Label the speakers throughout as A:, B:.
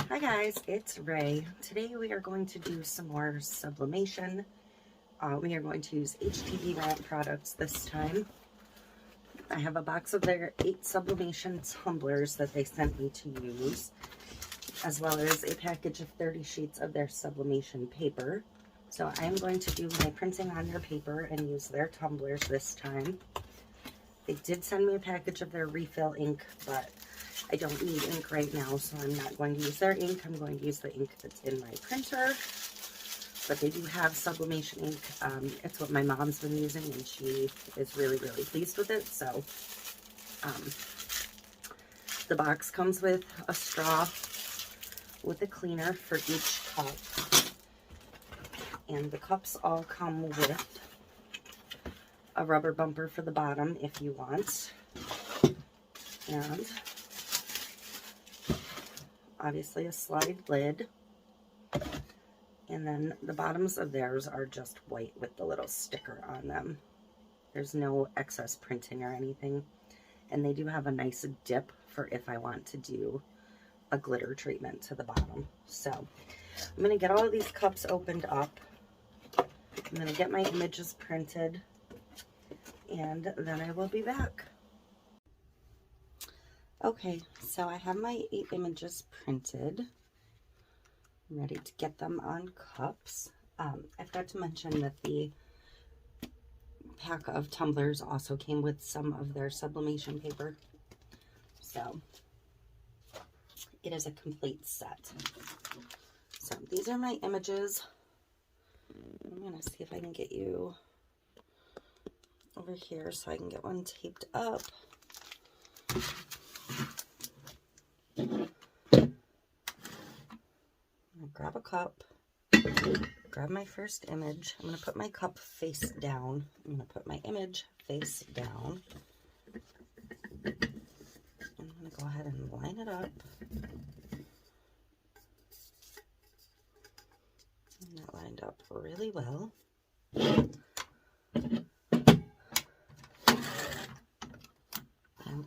A: Hi guys, it's Ray. Today we are going to do some more sublimation. We are going to use HTVRont products this time. I have a box of their 8 sublimation tumblers that they sent me to use, as well as a package of 30 sheets of their sublimation paper. So I am going to do my printing on their paper and use their tumblers this time. They did send me a package of their refill ink, but I don't need ink right now, so I'm not going to use their ink. I'm going to use the ink that's in my printer. But they do have sublimation ink. It's what my mom's been using, and she is really, really pleased with it. So the box comes with a straw with a cleaner for each cup. And the cups all come with a rubber bumper for the bottom if you want. And obviously a slide lid. And then the bottoms of theirs are just white with the little sticker on them. There's no excess printing or anything. And they do have a nice dip for if I want to do a glitter treatment to the bottom. So I'm going to get all of these cups opened up. I'm going to get my images printed, and then I will be back. Okay, so I have my 8 images printed. I'm ready to get them on cups. I forgot to mention that the pack of tumblers also came with some of their sublimation paper. So it is a complete set. So these are my images. I'm going to see if I can get you over here so I can get one taped up. Grab a cup, grab my first image. I'm going to put my cup face down. I'm going to put my image face down. I'm going to go ahead and line it up. And that lined up really well. And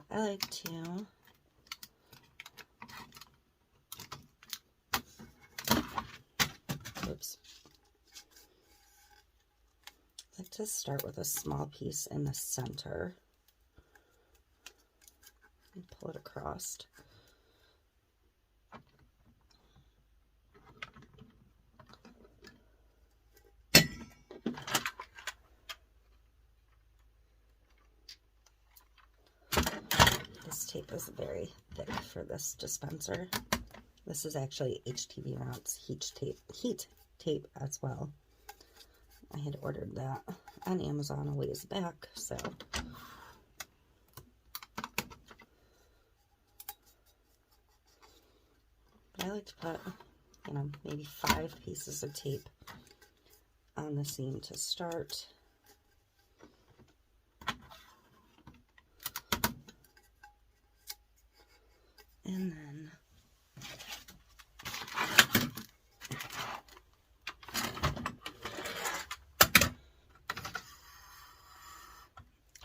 A: I like to I like to start with a small piece in the center and pull it across. This tape is very thick for this dispenser. This is actually HTVRont's heat tape as well. I had ordered that on Amazon a ways back, so but I like to put, maybe 5 pieces of tape on the seam to start. And then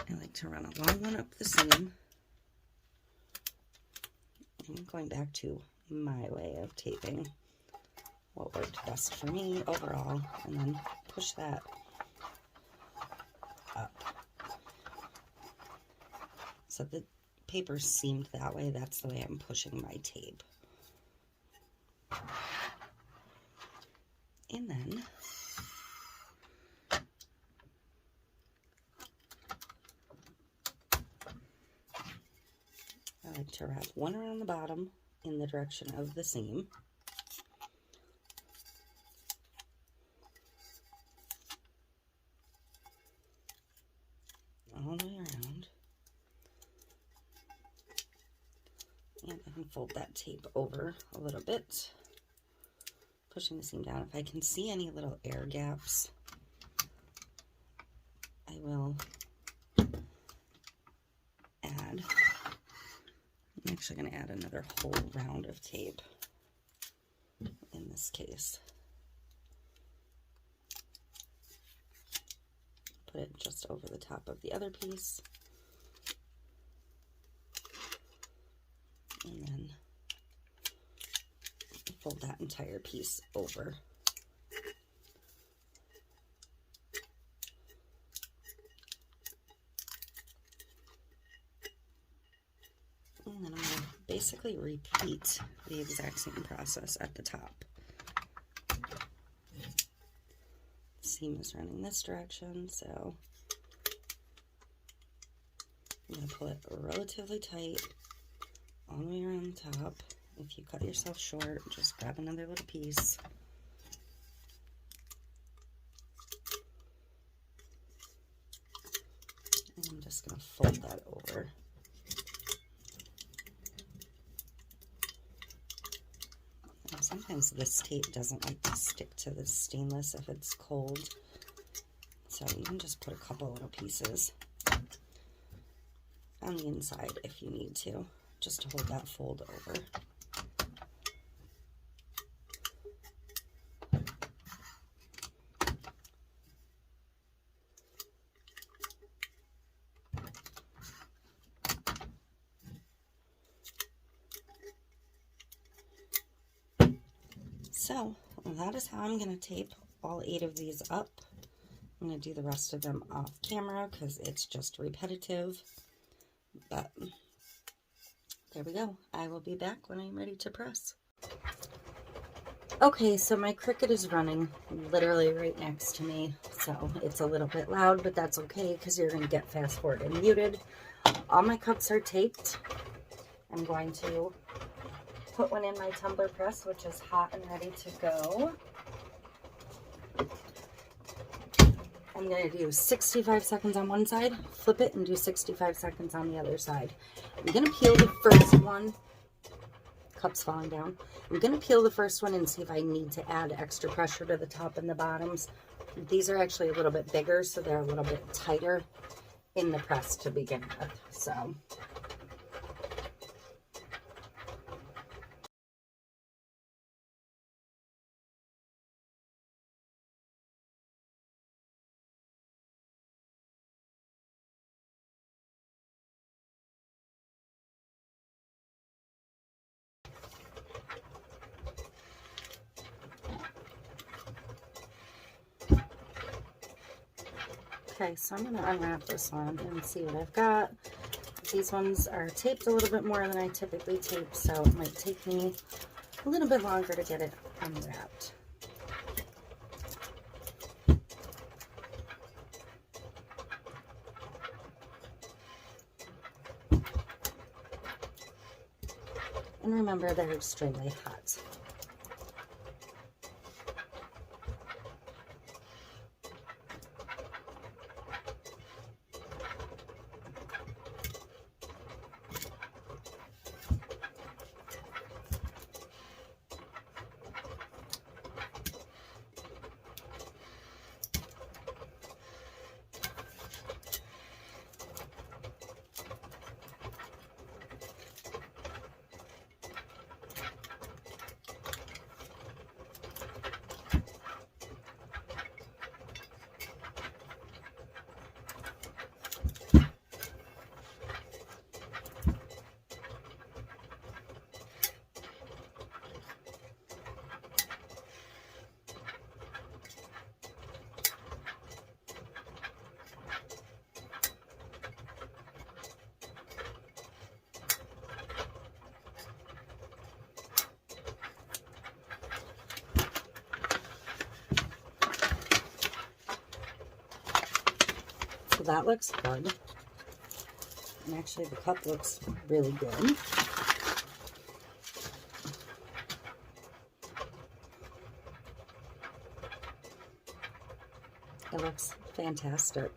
A: I like to run a long one up the seam. I'm going back to my way of taping, what worked best for me overall, and then push that up. So the paper's seamed that way, that's the way I'm pushing my tape. And then I like to wrap one around the bottom in the direction of the seam. All the way around. And I can fold that tape over a little bit, pushing the seam down. If I can see any little air gaps, I will add. I'm actually going to add another whole round of tape in this case. Put it just over the top of the other piece. And then fold that entire piece over. And then I'm going to basically repeat the exact same process at the top. Seam is running this direction, so I'm going to pull it relatively tight all the way around the top. If you cut yourself short, just grab another little piece. And I'm just going to fold that over. And sometimes this tape doesn't like to stick to the stainless if it's cold, so you can just put a couple little pieces on the inside if you need to, just to hold that fold over. So that is how I'm going to tape all 8 of these up. I'm going to do the rest of them off camera because it's just repetitive. But there we go. I will be back when I'm ready to press. Okay, so my Cricut is running literally right next to me, so it's a little bit loud, but that's okay because you're going to get fast forward and muted. All my cups are taped. I'm going to put one in my tumbler press, which is hot and ready to go. I'm going to do 65 seconds on one side, flip it, and do 65 seconds on the other side. I'm going to peel the first one. Cups falling down. I'm going to peel the first one and see if I need to add extra pressure to the top and the bottoms. These are actually a little bit bigger, so they're a little bit tighter in the press to begin with. So okay, so I'm going to unwrap this one and see what I've got. These ones are taped a little bit more than I typically tape, so it might take me a little bit longer to get it unwrapped. And remember, they're extremely hot. So that looks good. And actually the cup looks really good. It looks fantastic.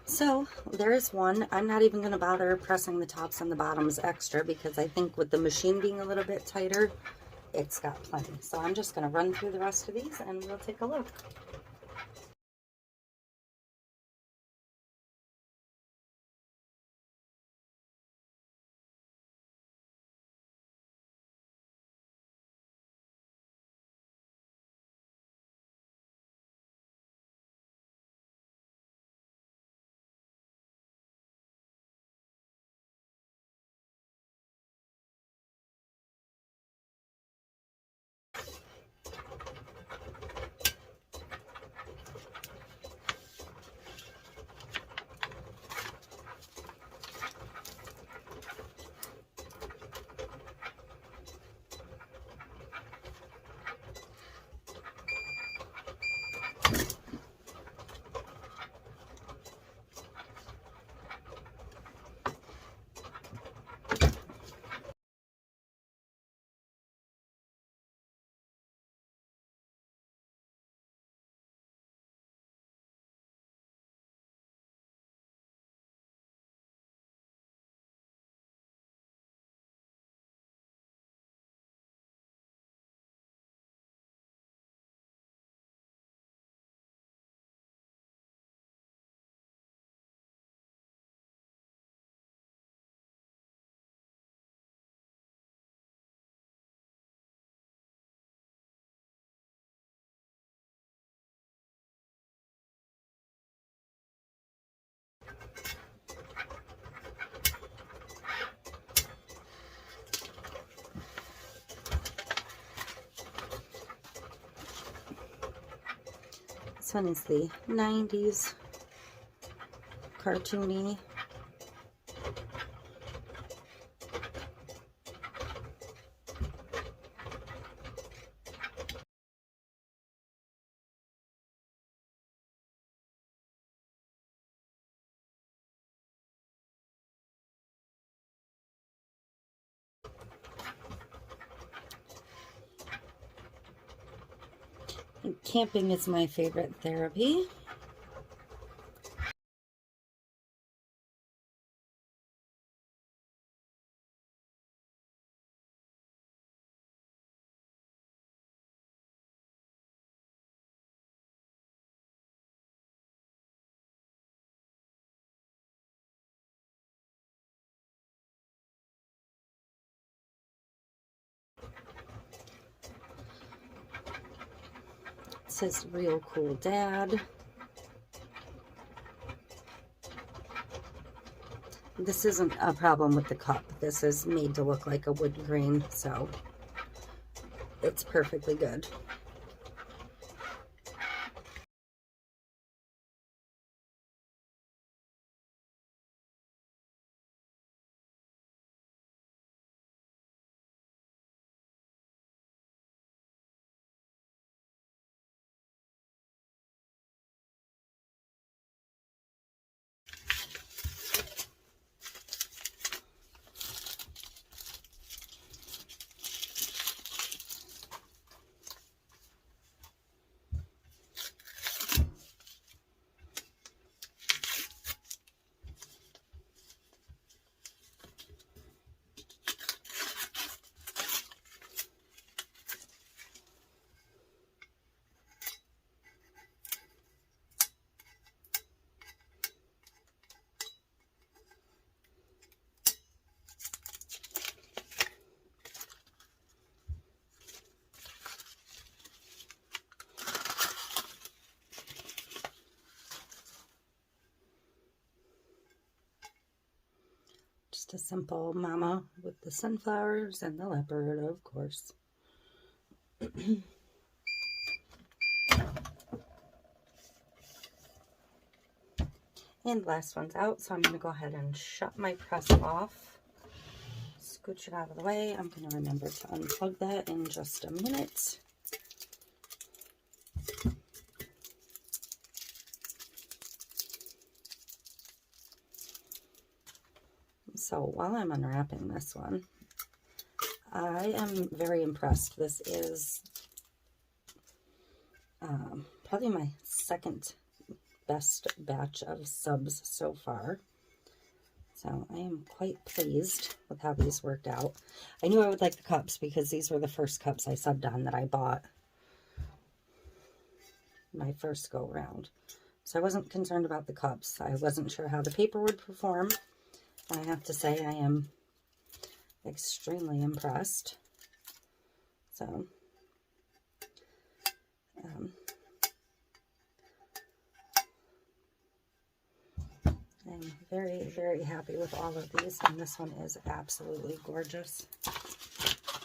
A: So there's one. I'm not even going to bother pressing the tops and the bottoms extra because I think with the machine being a little bit tighter, it's got plenty. So I'm just going to run through the rest of these and we'll take a look. This one is the 90s cartoony. Camping is my favorite therapy. It says Real Cool Dad. This isn't a problem with the cup. This is made to look like a wood grain, so it's perfectly good. Just a simple mama with the sunflowers and the leopard, of course. And last one's out, so I'm going to go ahead and shut my press off. Scooch it out of the way. I'm going to remember to unplug that in just a minute. So while I'm unwrapping this one, I am very impressed. This is probably my second best batch of subs so far. So I am quite pleased with how these worked out. I knew I would like the cups because these were the first cups I subbed on that I bought my first go round. So I wasn't concerned about the cups. I wasn't sure how the paper would perform. I have to say I am extremely impressed. So, I'm very, very happy with all of these, and this one is absolutely gorgeous.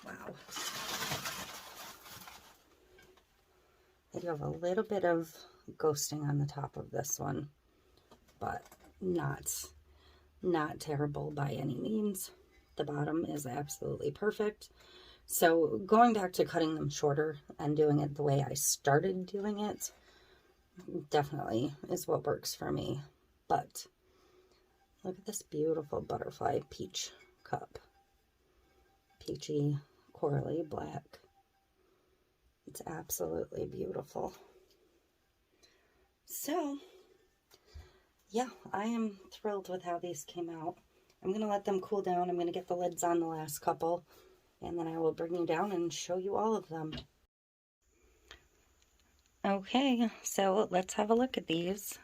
A: Wow. I do have a little bit of ghosting on the top of this one, but not terrible by any means. The bottom is absolutely perfect. So going back to cutting them shorter and doing it the way I started doing it definitely is what works for me. But look at this beautiful butterfly peach cup. Peachy, corally black. It's absolutely beautiful. So yeah, I am thrilled with how these came out. I'm going to let them cool down. I'm going to get the lids on the last couple, and then I will bring you down and show you all of them. Okay, so let's have a look at these.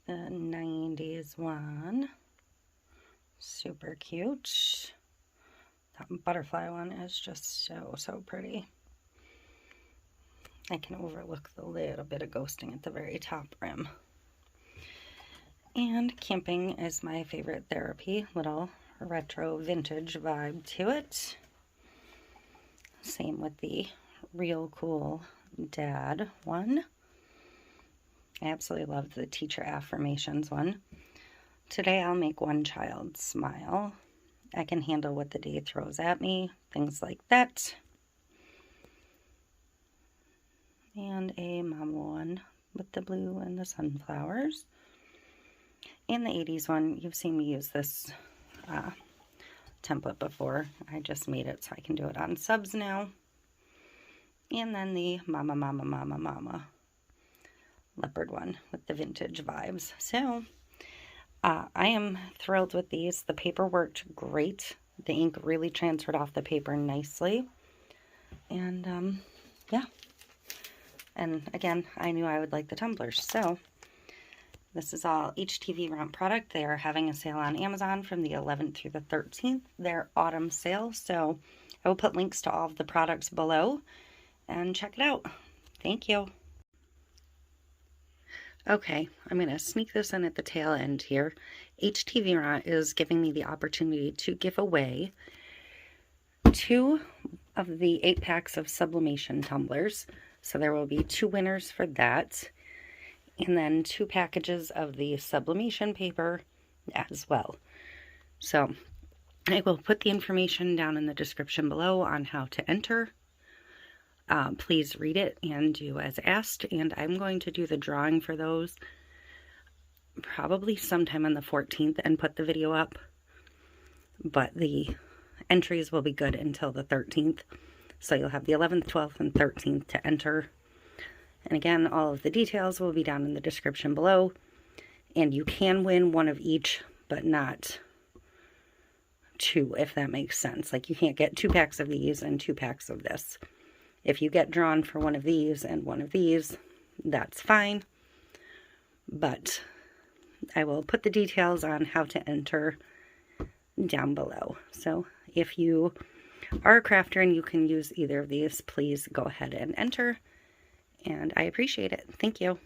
A: The 90s one. Super cute. That butterfly one is just so pretty. I can overlook the little bit of ghosting at the very top rim. And camping is my favorite therapy. Little retro vintage vibe to it. Same with the Real Cool Dad one. I absolutely love the teacher affirmations one. Today I'll make one child smile. I can handle what the day throws at me. Things like that. And a mama one with the blue and the sunflowers. And the 80s one, you've seen me use this template before. I just made it so I can do it on subs now. And then the mama, mama, mama, mama leopard one with the vintage vibes. So I am thrilled with these. The paper worked great. The ink really transferred off the paper nicely. And yeah. And again, I knew I would like the tumblers. So this is all HTVRont product. They are having a sale on Amazon from the 11th through the 13th. Their autumn sale. So I will put links to all of the products below and check it out. Thank you. Okay, I'm going to sneak this in at the tail end here. HTVRont is giving me the opportunity to give away 2 of the 8 packs of Sublimation tumblers. So there will be 2 winners for that. And then 2 packages of the Sublimation paper as well. So I will put the information down in the description below on how to enter. Please read it and do as asked. And I'm going to do the drawing for those probably sometime on the 14th and put the video up. But the entries will be good until the 13th. So you'll have the 11th, 12th, and 13th to enter. And again, all of the details will be down in the description below. And you can win one of each, but not 2, if that makes sense. Like, you can't get 2 packs of these and 2 packs of this. If you get drawn for one of these and one of these, that's fine. But I will put the details on how to enter down below. So if you are a crafter and you can use either of these, please go ahead and enter. And I appreciate it. Thank you.